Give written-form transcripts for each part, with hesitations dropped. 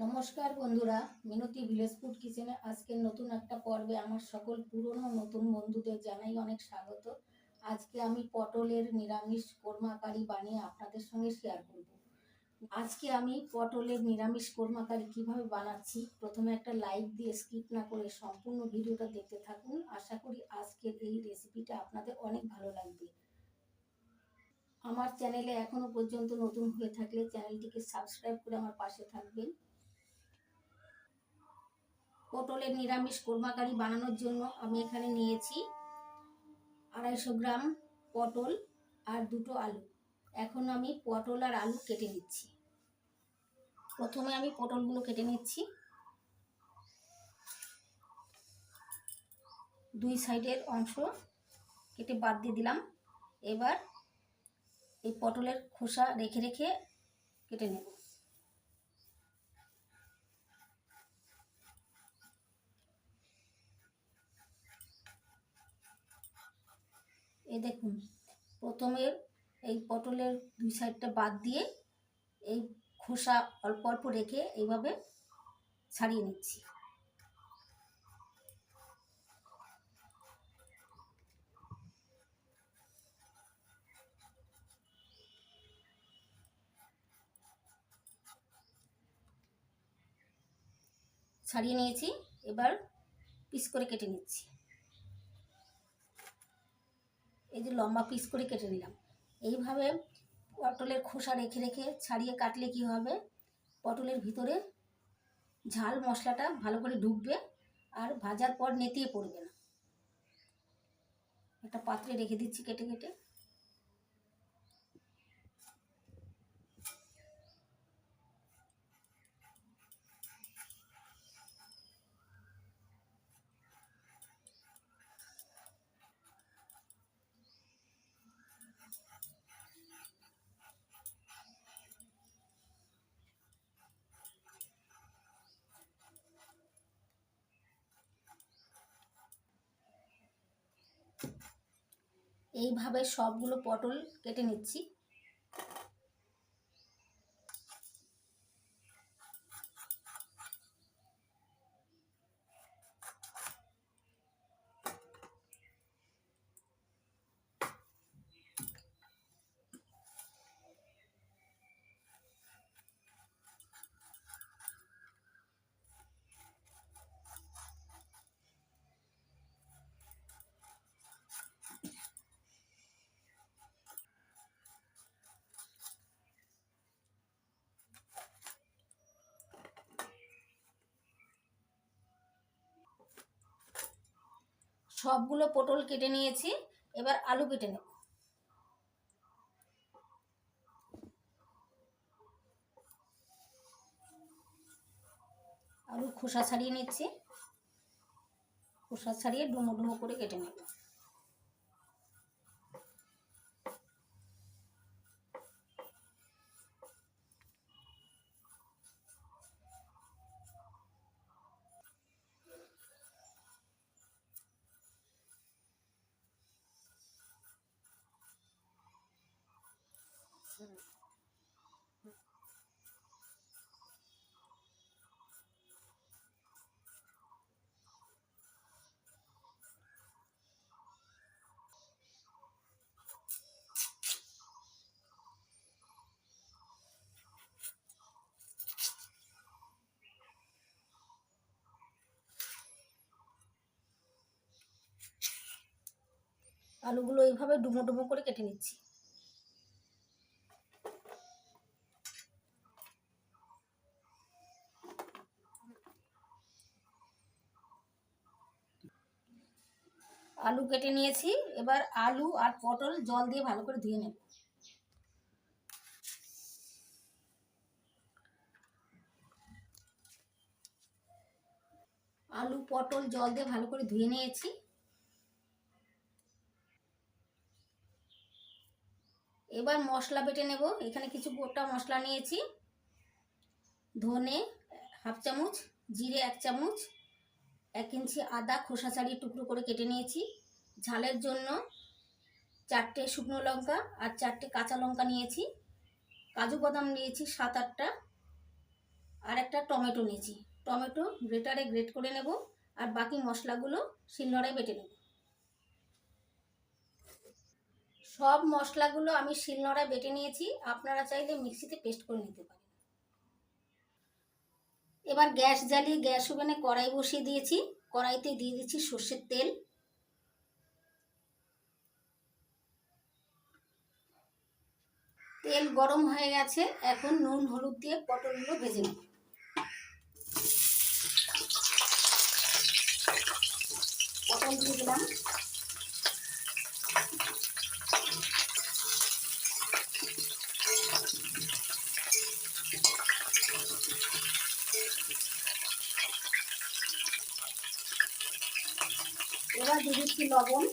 নমস্কার বন্ধুরা, মিনতি village food কিচেনে আজকের নতুন একটা পর্বে আমার সকল পুরনো নতুন বন্ধুদের জানাই অনেক স্বাগত। আজকে আমি পটলের নিরামিষ কোরমা কারি বানিয়ে আপনাদের সঙ্গে শেয়ার করব। আজকে আমি পটলের নিরামিষ কোরমা কারি কীভাবে বানাচ্ছি, প্রথমে একটা লাইক দিয়ে স্কিপ না করে সম্পূর্ণ ভিডিওটা দেখতে থাকুন। আশা করি আজকের এই রেসিপিটা আপনাদের অনেক ভালো লাগবে। আমার চ্যানেলে এখনও পর্যন্ত নতুন হয়ে থাকলে চ্যানেলটিকে সাবস্ক্রাইব করে আমার পাশে থাকবেন। পটলের নিরামিষ কোরমা কারি বানানোর জন্য আমি এখানে নিয়েছি 250 গ্রাম পটল আর 2টো আলু। এখন আমি পটল আর আলু কেটে নিচ্ছি। প্রথমে আমি পটলগুলো কেটে নিচ্ছি। দুই সাইডের অংশ কেটে বাদ দিয়ে দিলাম। এবার এই পটলের খোসা রেখে রেখে কেটে নেব। এই দেখুন, প্রথমে এই পটলের দুই সাইডটা বাদ দিয়ে এই খোসা অল্প অল্প রেখে এইভাবে ছাড়িয়ে নিচ্ছি। ছাড়িয়ে নিয়েছি, এবার পিস করে কেটে নিচ্ছি। এই যে লম্বা পিস করে কেটে নিলাম। এইভাবে পটলের খোসা রেখে রেখে ছাড়িয়ে কাটলে কি হবে, পটলের ভিতরে ঝাল মশলাটা ভালো করে ঢুকবে আর ভাজার পর নেতিয়ে পড়বে না। একটা পাত্রে রেখে দিচ্ছি কেটে কেটে। এইভাবে সবগুলো পটল কেটে নিচ্ছি। সবগুলো পটল কেটে নিয়েছি, এবার আলু কেটে নেব। আলু খোসা ছাড়িয়ে নিচ্ছি। খোসা ছাড়িয়ে ডুমো ডুমো করে কেটে নেব। আলুগুলো এইভাবে ডুমো ডুমো করে কেটে নিচ্ছি। আলু কেটে নিয়েছি, এবার আলু আর পটল জল দিয়ে ভালো করে ধুয়ে নেব। আলু পটল জল দিয়ে ভালো করে ধুয়ে নিয়েছি। এবার মশলা বেটে নেব। এখানে কিছু গোটা মশলা নিয়েছি। ধনে 1/2 চামচ, জিরে 1 চামচ, 1 ইঞ্চি আদা খোসা ছাড়িয়ে টুকরো করে কেটে নিয়েছি। ঝালের জন্য 4টে শুকনো লঙ্কা আর 4টে কাঁচা লঙ্কা নিয়েছি। কাজু বাদাম নিয়েছি 7-8টা, আর 1 একটা টমেটো নিয়েছি, টমেটো গ্রেটারে গ্রেট করে নেব, আর বাকি মশলাগুলো শিলনোড়ায় বেটে নেব। সব মশলাগুলো আমি শিলনোড়ায় বেটে নিয়েছি, আপনারা চাইলে মিক্সিতে পেস্ট করে নিতে পারেন। এবার গ্যাস জ্বালিয়ে গ্যাস ওভেনে কড়াই বসিয়ে দিয়েছি, কড়াইতে দিয়ে দিচ্ছি সর্ষের তেল। তেল গরম হয়ে গেছে, এখন নুন হলুদ দিয়ে পটলগুলো ভেজে নেব। পটল দিয়ে দিলাম। এবার দিয়ে দিচ্ছি লবণ,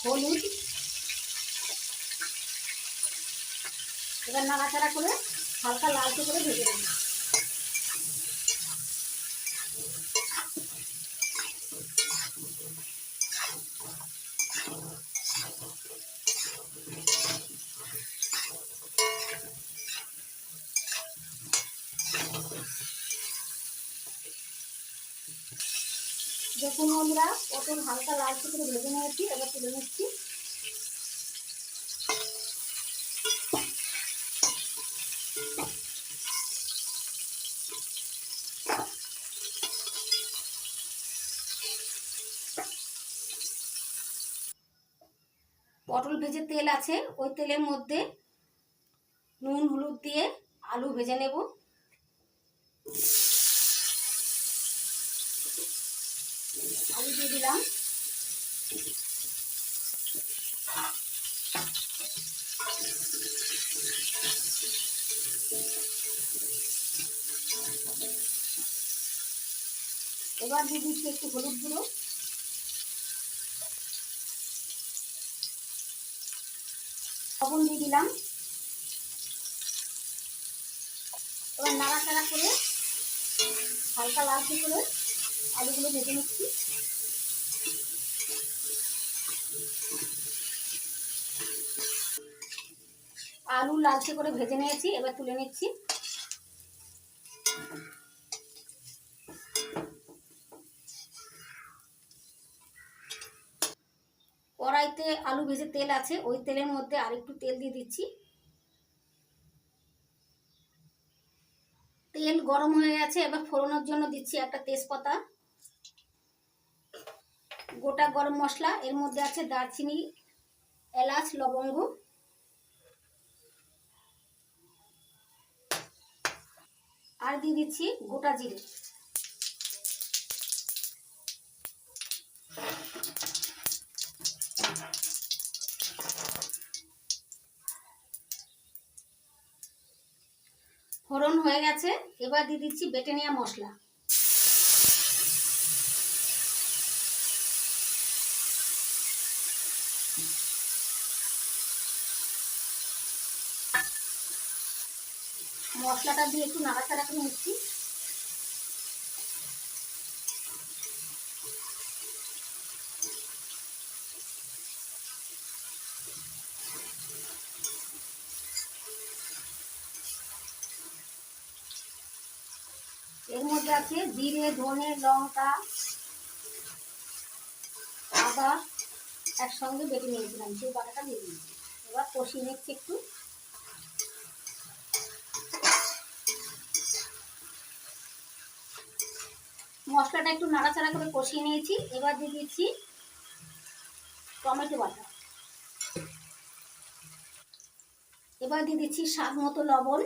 হলুদ। এবার নাড়াচাড়া করে হালকা লালচে করে ভেজে নেব। দেখুন বন্ধুরা, পটল হালকা লালচে করে ভেজে নিয়েছি, এবার তুলে নিচ্ছি। পটল ভেজে তেল আছে, ওই তেলের মধ্যে নুন হলুদ দিয়ে আলু ভেজে নেব। আলু দিয়ে দিলাম। এবার দিয়ে দিচ্ছি একটু হলুদ গুঁড়ো, লবণ দিয়ে দিলাম। এবার নাড়াচাড়া করে হালকা লালচে করে আলুগুলো ভেজে নিচ্ছি। আলু লালচে করে ভেজে নিয়েছি, এবার তুলে নিচ্ছি। কড়াইতে আলু ভেজে তেল আছে, ওই তেলের মধ্যে আরেকটু তেল দিয়ে দিচ্ছি। তেল গরম হয়ে গেছে, এবার ফোড়নের জন্য দিচ্ছি একটা তেজপাতা, গোটা গরম মশলা, এর মধ্যে আছে দারচিনি, এলাচ, লবঙ্গ। আর দিয়ে দিচ্ছি গোটা জিরে। ফোড়ন হয়ে গেছে, এবার দিয়ে দিচ্ছি বেটে নেওয়া মশলা। মশলাটা দিয়ে একটু নাড়াচাড়া করে নিচ্ছি। এর মধ্যে আছে জিরে, ধনে, লঙ্কা, আদা একসঙ্গে বেটে নিয়েছিলাম, সেই বাটাটা দিয়ে দিচ্ছি। এবার কষিয়ে নিচ্ছি একটু। মশলাটা একটু নাড়াচাড়া করে কষিয়ে নিয়েছি, এবার দিয়ে দিচ্ছি টমেটো বাটা। এবার দিয়ে দিচ্ছি স্বাদ মতো লবণ,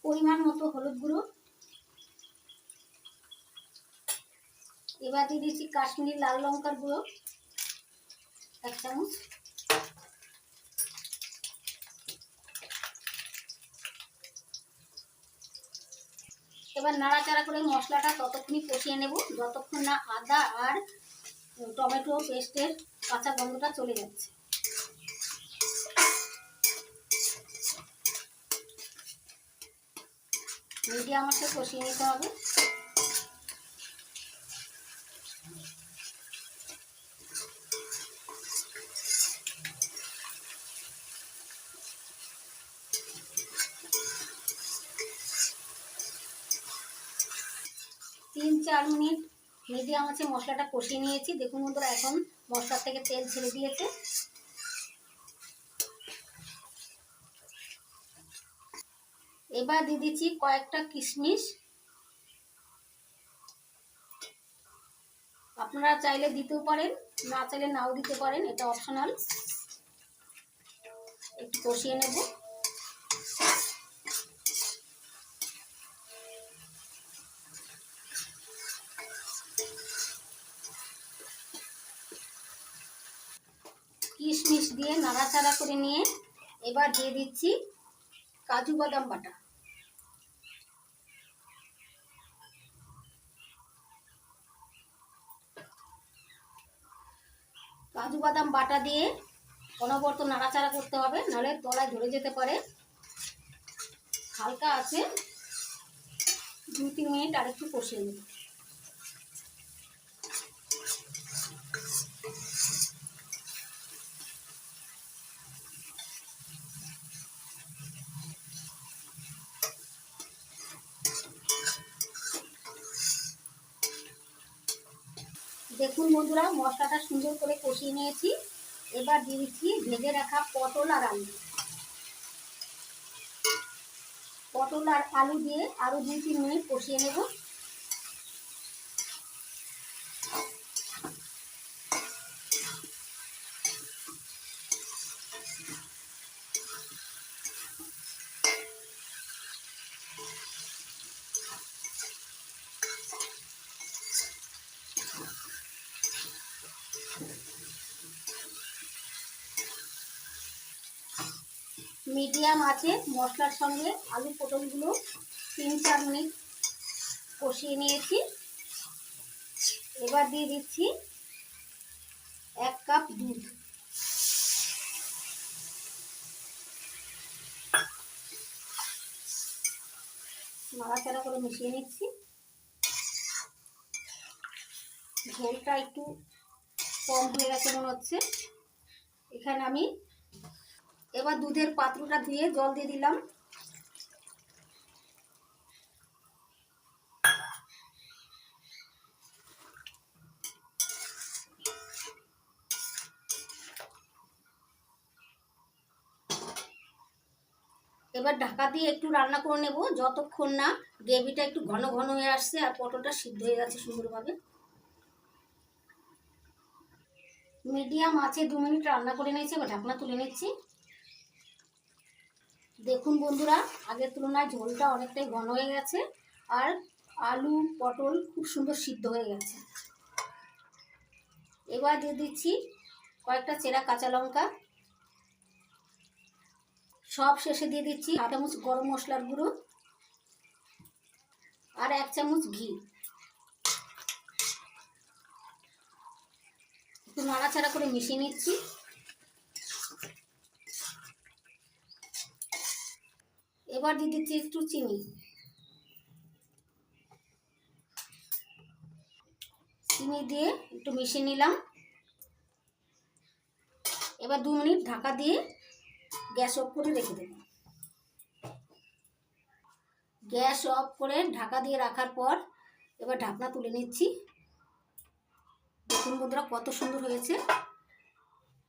পরিমাণ মতো হলুদ গুঁড়ো। এবার দিয়ে দিচ্ছি কাশ্মীরি লাল লঙ্কার গুঁড়ো 1 চামচ। এবার নাড়াচাড়া করে মশলাটা ততক্ষণই কষিয়ে নেব যতক্ষণ না আদা আর টমেটো পেস্টের কাঁচা গন্ধটা চলে যাচ্ছে। মিডিয়াম আঁচে কষিয়ে নিতে হবে। 3-4 মিনিট মিডিয়াম আছে মশলাটা কষিয়ে নিয়েছি। দেখুন বন্ধুরা, এখন মশলা থেকে তেল ছেড়ে দিয়েছে। এবার দিয়ে দিচ্ছি কয়েকটা কিশমিশ। আপনারা চাইলে দিতেও পারেন, না চাইলে নাও দিতে পারেন, এটা অপশনাল। একটু কষিয়ে নেব। কিশমিশ দিয়ে নাড়াচাড়া করে নিয়ে এবার দিয়ে দিচ্ছি কাজু বাদাম বাটা। কাজু বাদাম বাটা দিয়ে অনবরত নাড়াচাড়া করতে হবে, নাহলে তলায় ধরে যেতে পারে। হালকা আছে 2-3 মিনিট আরেকটু কষিয়ে নেব। দেখুন বন্ধুরা, মশলাটা সুন্দর করে কষিয়ে নিয়েছি। এবার দিয়ে দিচ্ছি ভেজে রাখা পটল আর আলু। পটল আর আলু দিয়ে আরও 2-3 মিনিট কষিয়ে নেব। মিডিয়াম আছে মশলার সঙ্গে আলু পটলগুলো 3-4 মিনিট কষিয়ে নিয়েছি। এবার দিয়ে দিচ্ছি 1 কাপ দুধ। নাড়াচাড়া করে মিশিয়ে নিচ্ছি। ঝোলটা একটু কম হয়ে গেছে মনে হচ্ছে। এখানে আমি এবার দুধের পাত্রটা ধুয়ে জল দিয়ে দিলাম। এবার ঢাকা দিয়ে একটু রান্না করে নেব, যতক্ষণ না গ্রেভিটা একটু ঘন ঘন হয়ে আসছে আর পটলটা সিদ্ধ হয়ে যাচ্ছে সুন্দরভাবে। মিডিয়াম আছে 2 মিনিট রান্না করে নিয়েছি। এবার ঢাকনা তুলে নিচ্ছি। দেখুন বন্ধুরা, আগের তুলনায় ঝোলটা অনেকটাই ঘন হয়ে গেছে আর আলু পটল খুব সুন্দর সিদ্ধ হয়ে গেছে। এবার দিয়ে দিচ্ছি কয়েকটা চেরা কাঁচা লঙ্কা। সব শেষে দিয়ে দিচ্ছি 1 চামচ গরম মশলার গুঁড়ো আর 1 চামচ ঘি। একটু নাড়াচাড়া করে মিশিয়ে নিচ্ছি। এবার দিয়ে দিচ্ছি একটু চিনি। চিনি দিয়ে একটু মিশিয়ে নিলাম। এবার 2 মিনিট ঢাকা দিয়ে গ্যাস অফ করে রেখে দেব। গ্যাস অফ করে ঢাকা দিয়ে রাখার পর এবার ঢাকনা তুলে নিচ্ছি। দেখুন বন্ধুরা, কত সুন্দর হয়েছে।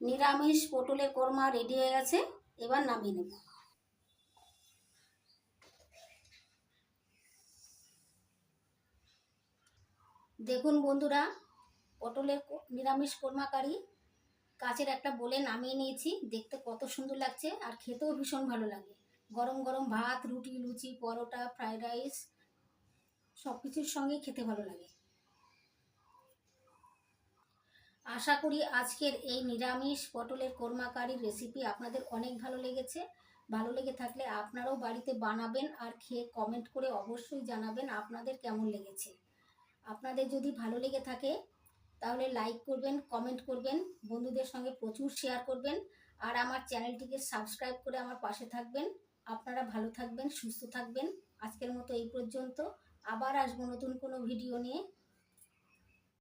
নিরামিষ পটলের কোরমা রেডি হয়ে গেছে। এবার নামিয়ে নেব। দেখুন বন্ধুরা, পটলের নিরামিষ কোরমা কারি কাচের একটা বলে নামিয়ে নিয়েছি। দেখতে কত সুন্দর লাগছে আর খেতেও ভীষণ ভালো লাগে। গরম গরম ভাত, রুটি, লুচি, পরোটা, ফ্রাইড রাইস সব কিছুর সঙ্গে খেতে ভালো লাগে। আশা করি আজকের এই নিরামিষ পটলের কোরমা কারির রেসিপি আপনাদের অনেক ভালো লেগেছে। ভালো লেগে থাকলে আপনারাও বাড়িতে বানাবেন আর খেয়ে কমেন্ট করে অবশ্যই জানাবেন আপনাদের কেমন লেগেছে। আপনাদের যদি ভালো লেগে থাকে তাহলে লাইক করবেন, কমেন্ট করবেন, বন্ধুদের সঙ্গে প্রচুর শেয়ার করবেন আর আমার চ্যানেলটিকে সাবস্ক্রাইব করে আমার পাশে থাকবেন। আপনারা ভালো থাকবেন, সুস্থ থাকবেন। আজকের মতো এই পর্যন্ত। আবার আসবো নতুন কোনো ভিডিও নিয়ে।